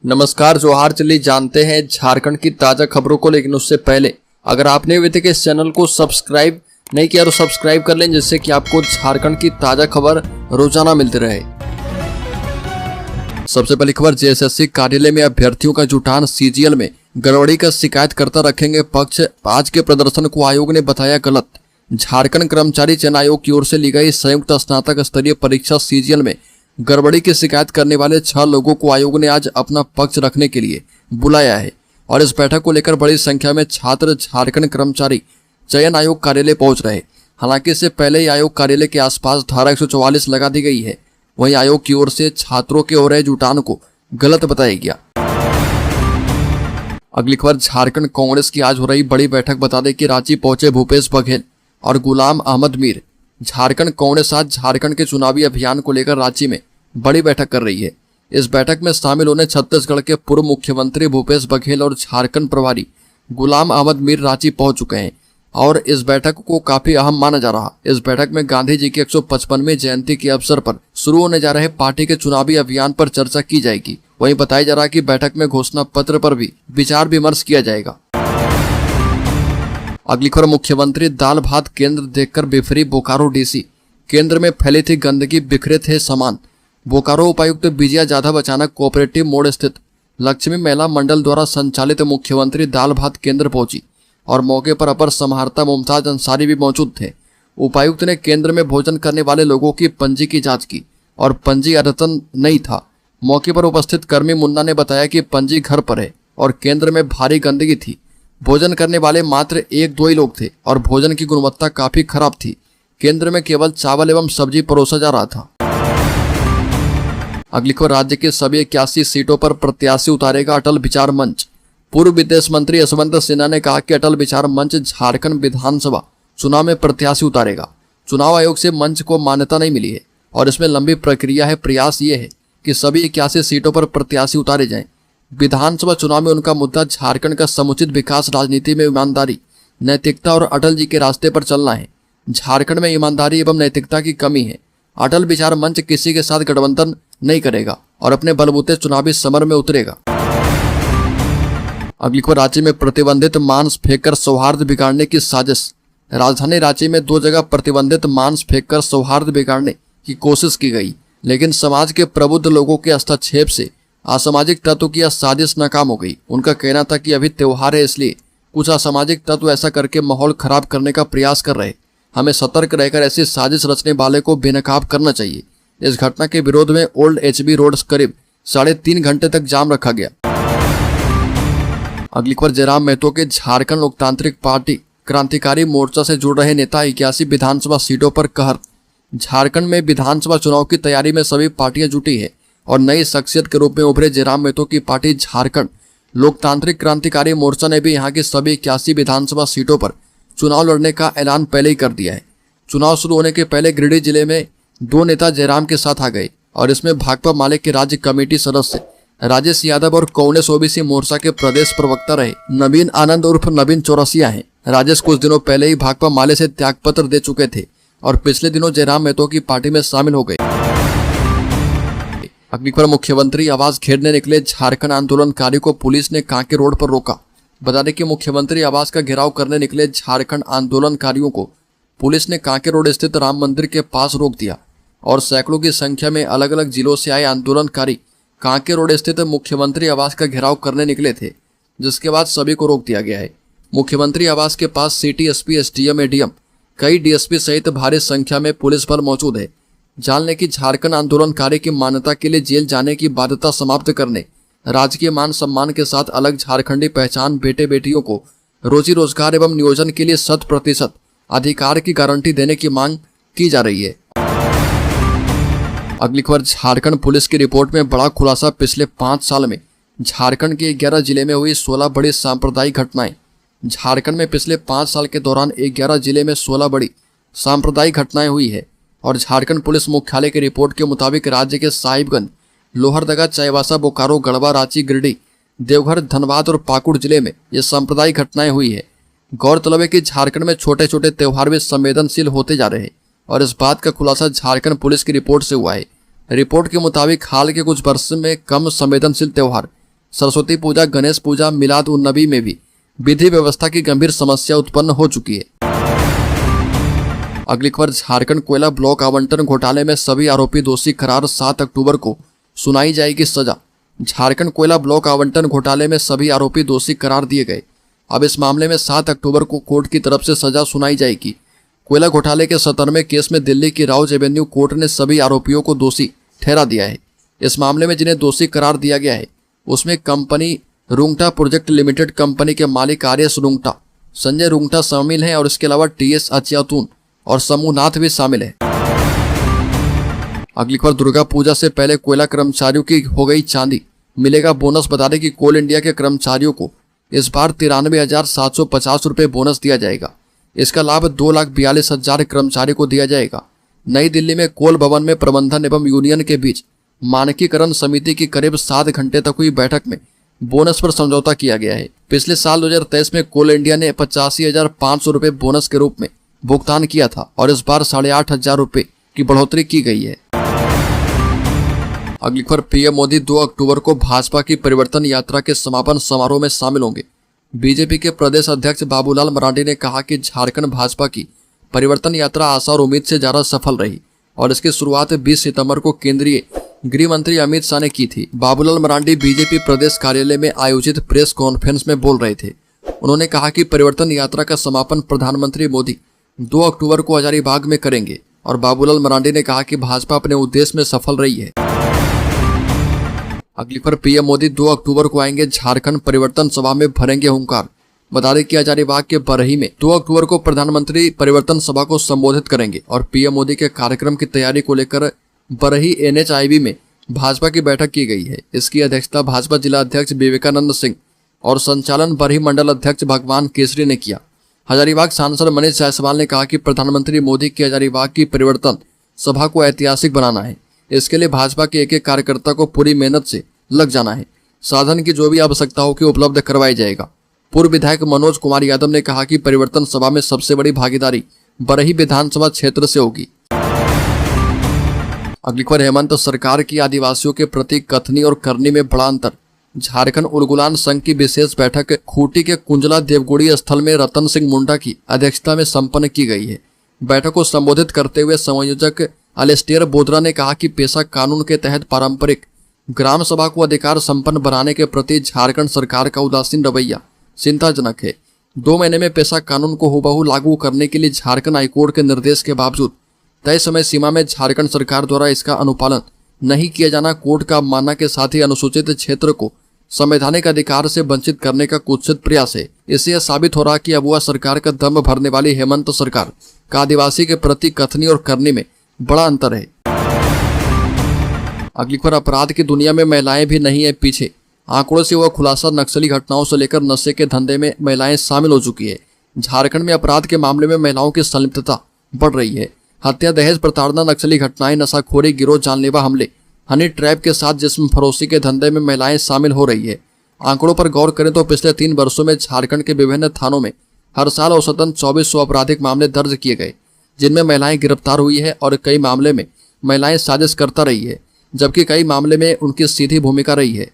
नमस्कार, जोहार। चलिए जानते हैं झारखंड की ताजा खबरों को, लेकिन उससे पहले अगर आपने अभी तक इस चैनल को सब्सक्राइब नहीं किया तो सब्सक्राइब कर लें, जिससे कि आपको झारखंड की ताजा खबर रोजाना मिलती रहे। सबसे पहली खबर, जेएसएससी कार्यालय में अभ्यर्थियों का जुटान, सीजीएल में गड़बड़ी का शिकायतकर्ता रखेंगे पक्ष। आज के प्रदर्शन को आयोग ने बताया गलत। झारखंड कर्मचारी चयन आयोग की ओर से ली गई संयुक्त स्नातक स्तरीय परीक्षा सीजीएल में गड़बड़ी की शिकायत करने वाले 6 लोगों को आयोग ने आज अपना पक्ष रखने के लिए बुलाया है और इस बैठक को लेकर बड़ी संख्या में छात्र झारखंड कर्मचारी चयन आयोग कार्यालय पहुंच रहे। हालांकि इससे पहले ही आयोग कार्यालय के आसपास धारा 144 लगा दी गई है। वहीं आयोग की ओर से छात्रों के हो रहे जुटान को गलत बताया गया। अगली खबर, झारखंड कांग्रेस की आज हो रही बड़ी बैठक। बता दें कि रांची पहुंचे भूपेश बघेल और गुलाम अहमद मीर। झारखंड कांग्रेस आज झारखंड के चुनावी अभियान को लेकर रांची में बड़ी बैठक कर रही है। इस बैठक में शामिल होने छत्तीसगढ़ के पूर्व मुख्यमंत्री भूपेश बघेल और झारखंड प्रभारी गुलाम अहमद मीर रांची पहुंच चुके हैं और इस बैठक को काफी अहम माना जा रहा। इस बैठक में गांधी जी की 155वीं जयंती के अवसर पर शुरू होने जा रहे पार्टी के चुनावी अभियान पर चर्चा की जाएगी। वहीं बताया जा रहा है कि बैठक में घोषणा पत्र पर भी विचार विमर्श किया जाएगा। अगली खबर, मुख्यमंत्री दाल भात केंद्र देखकर बिफरी बोकारो डीसी। केंद्र में फैली थी गंदगी, बिखरे थे सामान। बोकारो उपायुक्त विजया जाधव अचानक कोऑपरेटिव मोड़ स्थित लक्ष्मी मेला मंडल द्वारा संचालित मुख्यमंत्री दाल भात केंद्र पहुंची और मौके पर अपर समाहर्ता मुमताज अंसारी भी मौजूद थे। उपायुक्त ने केंद्र में भोजन करने वाले लोगों की पंजी की जांच की और पंजी अद्यतन नहीं था। मौके पर उपस्थित कर्मी मुन्ना ने बताया कि पंजी घर पर है और केंद्र में भारी गंदगी थी। भोजन करने वाले मात्र 1-2 ही लोग थे और भोजन की गुणवत्ता काफी खराब थी। केंद्र में केवल चावल एवं सब्जी परोसा जा रहा था। अगली खबर, राज्य के सभी 81 सीटों पर प्रत्याशी उतारेगा अटल विचार मंच। पूर्व विदेश मंत्री यशवंत सिन्हा ने कहा कि अटल विचार मंच झारखंड विधानसभा चुनाव में प्रत्याशी उतारेगा। चुनाव आयोग से मंच को मान्यता नहीं मिली है और इसमें लंबी प्रक्रिया है। प्रयास ये है कि सभी 81 सीटों पर प्रत्याशी उतारे जाएं। विधानसभा चुनाव में उनका मुद्दा झारखंड का समुचित विकास, राजनीति में ईमानदारी, नैतिकता और अटल जी के रास्ते पर चलना है। झारखंड में ईमानदारी एवं नैतिकता की कमी है। अटल विचार मंच किसी के साथ गठबंधन नहीं करेगा और अपने बलबूते चुनावी समर में उतरेगा। अगली खबर, राज्य में प्रतिबंधित मांस फेंककर सौहार्द बिगाड़ने की साजिश। राजधानी रांची में 2 जगह प्रतिबंधित मांस फेंककर सौहार्द बिगाड़ने की कोशिश की गई, लेकिन समाज के प्रबुद्ध लोगों के हस्तक्षेप से असामाजिक तत्व की यह साजिश नाकाम हो गई। उनका कहना था कि अभी त्योहार है, इसलिए कुछ असामाजिक तत्व ऐसा करके माहौल खराब करने का प्रयास कर रहे। हमें सतर्क रहकर ऐसी साजिश रचने वाले को बेनकाब करना चाहिए। इस घटना के विरोध में ओल्ड एचबी रोड करीब 3.5 घंटे तक जाम रखा गया। अगली खबर, जयराम महतो के झारखंड लोकतांत्रिक पार्टी क्रांतिकारी मोर्चा से जुड़ रहे नेता 81 विधानसभा सीटों पर कहर। झारखंड में विधानसभा चुनाव की तैयारी में सभी पार्टियां जुटी है और नई शख्सियत के रूप में उभरे जयराम महतो की पार्टी झारखंड लोकतांत्रिक क्रांतिकारी मोर्चा ने भी यहां की सभी 81 विधानसभा सीटों पर चुनाव लड़ने का ऐलान पहले ही कर दिया है। चुनाव शुरू होने के पहले गिरिडीह जिले में 2 नेता जयराम के साथ आ गए और इसमें भाकपा माले के राज्य कमेटी सदस्य राजेश यादव और कांग्रेस ओबीसी मोर्चा के प्रदेश प्रवक्ता रहे नवीन आनंद उर्फ नवीन चौरसिया हैं। राजेश कुछ दिनों पहले ही भाकपा माले से त्यागपत्र दे चुके थे और पिछले दिनों जयराम महतो की पार्टी में शामिल हो गए। अगली खबर, मुख्यमंत्री आवास घेरने निकले झारखंड आंदोलनकारी को पुलिस ने कांके रोड पर रोका। बता दें कि मुख्यमंत्री आवास का घेराव करने निकले झारखंड आंदोलनकारियों को पुलिस ने कांके रोड स्थित राम मंदिर के पास रोक दिया और सैकड़ों की संख्या में अलग अलग जिलों से आए आंदोलनकारी कांके रोड स्थित मुख्यमंत्री आवास का घेराव करने निकले थे, जिसके बाद सभी को रोक दिया गया है। मुख्यमंत्री आवास के पास सिटी एसपी, एसडीएम, एडीएम, कई डीएसपी सहित भारी संख्या में पुलिस बल मौजूद है। जान लें कि झारखंड आंदोलनकारी की मान्यता के लिए जेल जाने की बाध्यता समाप्त करने, राजकीय मान सम्मान के साथ अलग झारखंडी पहचान, बेटे बेटियों को रोजी रोजगार एवं नियोजन के लिए 100% अधिकार की गारंटी देने की मांग की जा रही है। अगली खबर, झारखंड पुलिस की रिपोर्ट में बड़ा खुलासा। पिछले 5 साल में झारखंड के 11 जिले में हुई 16 बड़ी सांप्रदायिक घटनाएं। झारखंड में पिछले 5 साल के दौरान 11 जिले में 16 बड़ी सांप्रदायिक घटनाएं हुई है और झारखंड पुलिस मुख्यालय की रिपोर्ट के मुताबिक राज्य के साहिबगंज, लोहरदगा, चाईबासा, बोकारो, गढ़वा, रांची, गिरिडीह, देवघर, धनबाद और पाकुड़ जिले में ये सांप्रदायिक घटनाएं हुई है। गौरतलब है कि झारखंड में छोटे छोटे त्योहार भी संवेदनशील होते जा रहे हैं और इस बात का खुलासा झारखंड पुलिस की रिपोर्ट से हुआ है। रिपोर्ट के मुताबिक हाल के कुछ वर्ष में कम संवेदनशील त्योहार सरस्वती पूजा, गणेश पूजा, मिलाद उन नबी में भी विधि व्यवस्था की गंभीर समस्या उत्पन्न हो चुकी है। अगली खबर, झारखंड कोयला ब्लॉक आवंटन घोटाले में सभी आरोपी दोषी करार, 7 अक्टूबर को सुनाई जाएगी सजा। झारखंड कोयला ब्लॉक आवंटन घोटाले में सभी आरोपी दोषी करार दिए गए। अब इस मामले में 7 अक्टूबर को कोर्ट की तरफ से सजा सुनाई जाएगी। कोयला घोटाले के 17वें केस में दिल्ली की राउज एवेन्यू कोर्ट ने सभी आरोपियों को दोषी ठहरा दिया है। इस मामले में जिन्हें दोषी करार दिया गया है उसमें company Rungta project limited company के मालिक आरएस रुंगटा, संजय रुंगटा शामिल हैं और इसके अलावा टीएस अचियातून और समूहनाथ भी शामिल है। अगली खबर, दुर्गा पूजा से पहले कोयला कर्मचारियों की हो गई चांदी, मिलेगा बोनस। बता दें कि कोल इंडिया के कर्मचारियों को इस बार 93,750 रुपये बोनस दिया जाएगा। इसका लाभ 2,42,000 कर्मचारी को दिया जाएगा। नई दिल्ली में कोल भवन में प्रबंधन एवं यूनियन के बीच मानकीकरण समिति की करीब 7 घंटे तक हुई बैठक में बोनस पर समझौता किया गया है। पिछले साल 2023 में कोल इंडिया ने 85,500 रुपये बोनस के रूप में भुगतान किया था और इस बार 8,500 रुपये की बढ़ोतरी की गई है। अगली खबर, पीएम मोदी 2 अक्टूबर को भाजपा की परिवर्तन यात्रा के समापन समारोह में शामिल होंगे। बीजेपी के प्रदेश अध्यक्ष बाबूलाल मरांडी ने कहा कि झारखंड भाजपा की परिवर्तन यात्रा आशा और उम्मीद से ज्यादा सफल रही और इसकी शुरुआत 20 सितंबर को केंद्रीय गृह मंत्री अमित शाह ने की थी। बाबूलाल मरांडी बीजेपी प्रदेश कार्यालय में आयोजित प्रेस कॉन्फ्रेंस में बोल रहे थे। उन्होंने कहा कि परिवर्तन यात्रा का समापन प्रधानमंत्री मोदी 2 अक्टूबर को हजारीबाग में करेंगे और बाबूलाल मरांडी ने कहा कि भाजपा अपने उद्देश्य में सफल रही है। अगली खबर, पीएम मोदी 2 अक्टूबर को आएंगे झारखंड, परिवर्तन सभा में भरेंगे हुंकार। बता दें कि हजारीबाग के बरही में 2 अक्टूबर को प्रधानमंत्री परिवर्तन सभा को संबोधित करेंगे और पीएम मोदी के कार्यक्रम की तैयारी को लेकर बरही NHIB में भाजपा की बैठक की गई है। इसकी अध्यक्षता भाजपा जिला अध्यक्ष विवेकानंद सिंह और संचालन बरही मंडल अध्यक्ष भगवान केसरी ने किया। हजारीबाग सांसद मनीष जायसवाल ने कहा कि प्रधानमंत्री मोदी की हजारीबाग की परिवर्तन सभा को ऐतिहासिक बनाना है। इसके लिए भाजपा के एक एक कार्यकर्ता को पूरी मेहनत से लग जाना है। साधन की जो भी आवश्यकता हो कि उपलब्ध करवाया जाएगा। पूर्व विधायक मनोज कुमार यादव ने कहा कि परिवर्तन सभा में सबसे बड़ी भागीदारी बरही विधानसभा क्षेत्र से होगी। अगली खबर, हेमंत सरकार की आदिवासियों के प्रति कथनी और करनी में बड़ा अंतर। झारखंड उलगुलान संघ की विशेष बैठक खूंटी के कुंजला देवगुड़ी स्थल में रतन सिंह मुंडा की अध्यक्षता में संपन्न की गई है। बैठक को संबोधित करते हुए संयोजक अलेस्टियर बोदरा ने कहा कि पेशा कानून के तहत पारंपरिक ग्राम सभा को अधिकार संपन्न बनाने के प्रति झारखंड सरकार का उदासीन रवैया चिंताजनक है। 2 महीने में पेशा कानून को हुबहू लागू करने के लिए झारखंड हाईकोर्ट के निर्देश के बावजूद तय समय सीमा में झारखंड सरकार द्वारा इसका अनुपालन नहीं किया जाना कोर्ट का मानना के साथ ही अनुसूचित क्षेत्र को संवैधानिक अधिकार से वंचित करने का कुत्सित प्रयास है। इससे यह साबित हो रहा कि अबुआ सरकार का दम भरने वाली हेमंत सरकार का आदिवासी के प्रति कथनी और करनी में बड़ा अंतर है। अगली खबर, अपराध की दुनिया में महिलाएं भी नहीं है पीछे। आंकड़ों से हुआ खुलासा, नक्सली घटनाओं से लेकर नशे के धंधे में महिलाएं शामिल हो चुकी है। झारखंड में अपराध के मामले में महिलाओं की संलिप्तता बढ़ रही है। हत्या, दहेज प्रताड़ना, नक्सली घटनाएं, नशाखोरी, गिरोह, जानलेवा हमले, हनी ट्रैप के साथ जिस्म फरोशी के धंधे में महिलाएं शामिल हो रही है। आंकड़ों पर गौर करें तो पिछले 3 वर्षों में झारखंड के विभिन्न थानों में हर साल औसतन 2400 आपराधिक मामले दर्ज किए गए, जिनमें महिलाएं गिरफ्तार हुई है और कई मामले में महिलाएं साजिश करता रही है, जबकि कई मामले में उनकी सीधी भूमिका रही है।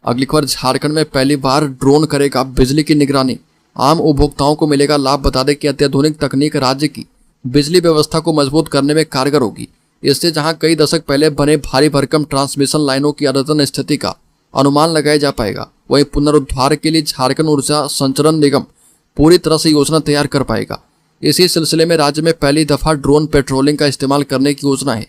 अगली खबर, झारखंड में पहली बार ड्रोन करेगा बिजली की निगरानी, आम उपभोक्ताओं को मिलेगा लाभ। बता दें कि अत्याधुनिक तकनीक राज्य की बिजली व्यवस्था को मजबूत करने में कारगर होगी। इससे जहां कई दशक पहले बने भारी भरकम ट्रांसमिशन लाइनों की अद्यतन स्थिति का अनुमान लगाया जा पाएगा, वहीं पुनरुद्धार के लिए झारखंड ऊर्जा संचरण निगम पूरी तरह से योजना तैयार कर पाएगा। इसी सिलसिले में राज्य में पहली दफा ड्रोन पेट्रोलिंग का इस्तेमाल करने की योजना है।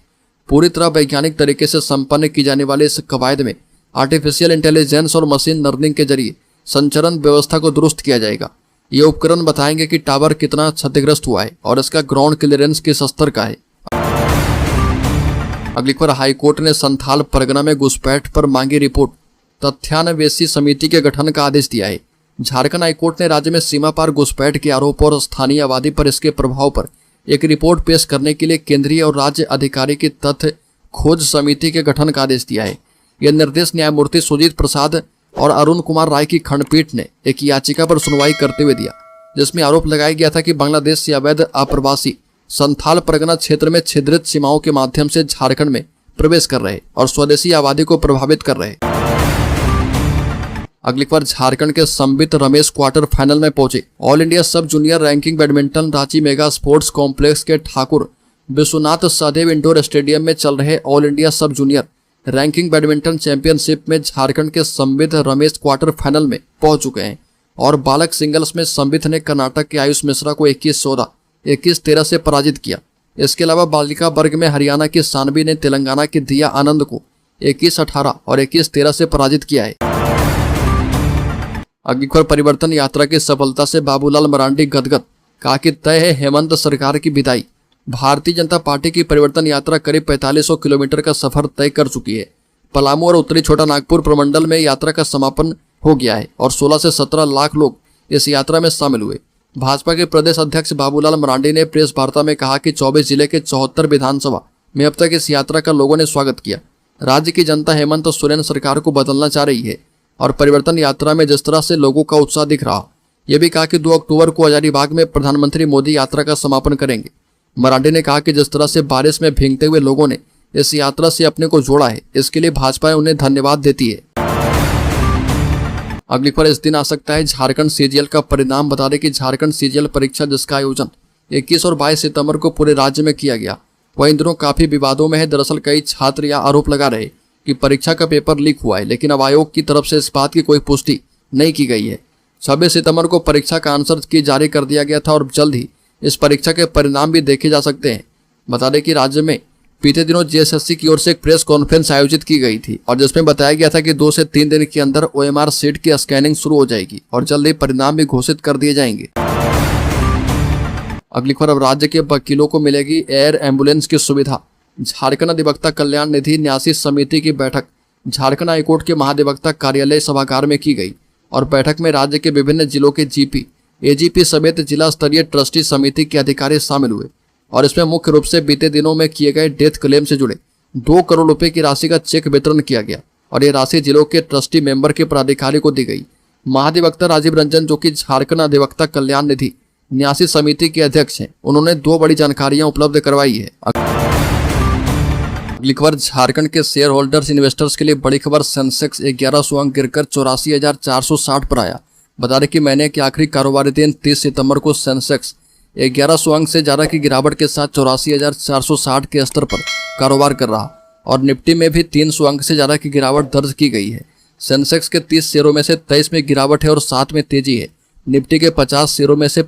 पूरी तरह वैज्ञानिक तरीके से संपन्न की जाने वाले इस कवायद में आर्टिफिशियल इंटेलिजेंस और मशीन लर्निंग के जरिए संचरण व्यवस्था को दुरुस्त किया जाएगा। ये उपकरण बताएंगे कि टावर कितना क्षतिग्रस्त हुआ है और इसका ग्राउंड क्लियरेंस किस स्तर का है। अगली खबर, हाईकोर्ट ने संथाल परगना में घुसपैठ पर मांगी रिपोर्ट, तथ्यान्वेषी समिति के गठन का आदेश दिया है। झारखंड हाईकोर्ट ने राज्य में सीमा पार घुसपैठ के आरोप और स्थानीय आबादी पर इसके प्रभाव पर एक रिपोर्ट पेश करने के लिए केंद्रीय और राज्य अधिकारी की तथ्य खोज समिति के गठन का आदेश दिया है। यह निर्देश न्यायमूर्ति सुजीत प्रसाद और अरुण कुमार राय की खंडपीठ ने एक याचिका पर सुनवाई करते हुए दिया, जिसमें आरोप लगाया गया था कि बांग्लादेश से अवैध आप्रवासी संथाल परगना क्षेत्र में छिद्रित सीमाओं के माध्यम से झारखंड में प्रवेश कर रहे और स्वदेशी आबादी को प्रभावित कर रहे। अगली खबर, झारखंड के संबित रमेश क्वार्टर फाइनल में पहुंचे। ऑल इंडिया सब junior ranking badminton Ranchi mega sports complex के ठाकुर विश्वनाथ सहदेव इंडोर स्टेडियम में चल रहे ऑल इंडिया सब जूनियर रैंकिंग बैडमिंटन चैंपियनशिप में झारखंड के संबित रमेश क्वार्टर फाइनल में पहुंच चुके हैं और बालक सिंगल्स में संबित ने कर्नाटक के आयुष मिश्रा को 21-14, 21-13 से पराजित किया। इसके अलावा बालिका वर्ग में हरियाणा की सानवी ने तेलंगाना की दिया आनंद को 21-18 और 21-13 से पराजित किया है। अगली खबर, परिवर्तन यात्रा की सफलता से बाबूलाल मरांडी गदगद, कहा कि तय है हेमंत सरकार की विदाई। भारतीय जनता पार्टी की परिवर्तन यात्रा करीब 4500 किलोमीटर का सफर तय कर चुकी है। पलामू और उत्तरी छोटा नागपुर प्रमंडल में यात्रा का समापन हो गया है और 16 से 17 लाख लोग इस यात्रा में शामिल हुए। भाजपा के प्रदेश अध्यक्ष बाबूलाल मरांडी ने प्रेस वार्ता में कहा कि 24 जिले के 74 विधानसभा में अब तक इस यात्रा का लोगों ने स्वागत किया। राज्य की जनता हेमंत सोरेन सरकार को बदलना चाह रही है और परिवर्तन यात्रा में जिस तरह से लोगों का उत्साह दिख रहा, यह भी कहा कि 2 अक्टूबर को हजारीबाग में प्रधानमंत्री मोदी यात्रा का समापन करेंगे। मरांडी ने कहा कि जिस तरह से बारिश में भीगते हुए लोगों ने इस यात्रा से अपने को जोड़ा है, इसके लिए भाजपा उन्हें धन्यवाद देती है। अगली खबर, इस दिन आ सकता है झारखंड सीजीएल का परिणाम। बता दें कि झारखंड सीजीएल परीक्षा जिसका आयोजन 21 और 22 सितंबर को पूरे राज्य में किया गया, वह इन दिनों काफी विवादों में है। दरअसल कई छात्र यह आरोप लगा रहे कि परीक्षा का पेपर लीक हुआ है, लेकिन अब आयोग की तरफ से इस बात की कोई पुष्टि नहीं की गई है। 26 सितंबर को परीक्षा का आंसर की जारी कर दिया गया था और जल्द ही इस परीक्षा के परिणाम भी देखे जा सकते हैं। बता दें कि राज्य में बीते दिनों जेएसएससी की ओर से एक प्रेस कॉन्फ्रेंस आयोजित की गई थी और जिसमें बताया गया था कि 2 से 3 दिन के अंदर ओएमआर सीट की स्कैनिंग शुरू हो जाएगी और जल्द ही परिणाम भी घोषित कर दिए जाएंगे। अगली खबर, अब राज्य के वकीलों को मिलेगी एयर एम्बुलेंस की सुविधा। झारखंड अधिवक्ता कल्याण निधि न्यासी समिति की बैठक झारखंड हाईकोर्ट के महाधिवक्ता कार्यालय सभागार में की गई और बैठक में राज्य के विभिन्न जिलों के जीपी, एजीपी समेत जिला स्तरीय ट्रस्टी समिति के अधिकारी शामिल हुए और इसमें मुख्य रूप से बीते दिनों में किए गए डेथ क्लेम से जुड़े 2 करोड़ रुपए की राशि का चेक वितरण किया गया और ये राशि जिलों के ट्रस्टी मेंबर के पदाधिकारी को दी गई। महाधिवक्ता राजीव रंजन, जो कि झारखंड अधिवक्ता कल्याण निधि न्यासी समिति के अध्यक्ष हैं, उन्होंने 2 बड़ी जानकारियां उपलब्ध करवाई है। अगली खबर, झारखंड के शेयर होल्डर्स इन्वेस्टर्स के लिए बड़ी खबर, सेंसेक्स 1100 अंक गिरकर 84,460 पर आया। बता दें कि महीने के आखिरी कारोबारी दिन 30 सितंबर को सेंसेक्स 1100 अंक से ज्यादा की गिरावट के साथ 84,460 के स्तर पर कारोबार कर रहा और निफ्टी में भी 300 अंक से ज्यादा की गिरावट दर्ज की गई है। सेंसेक्स के 30 शेयरों में से 23 में गिरावट है और 7 में तेजी है। निफ्टी के 50 शेयरों में से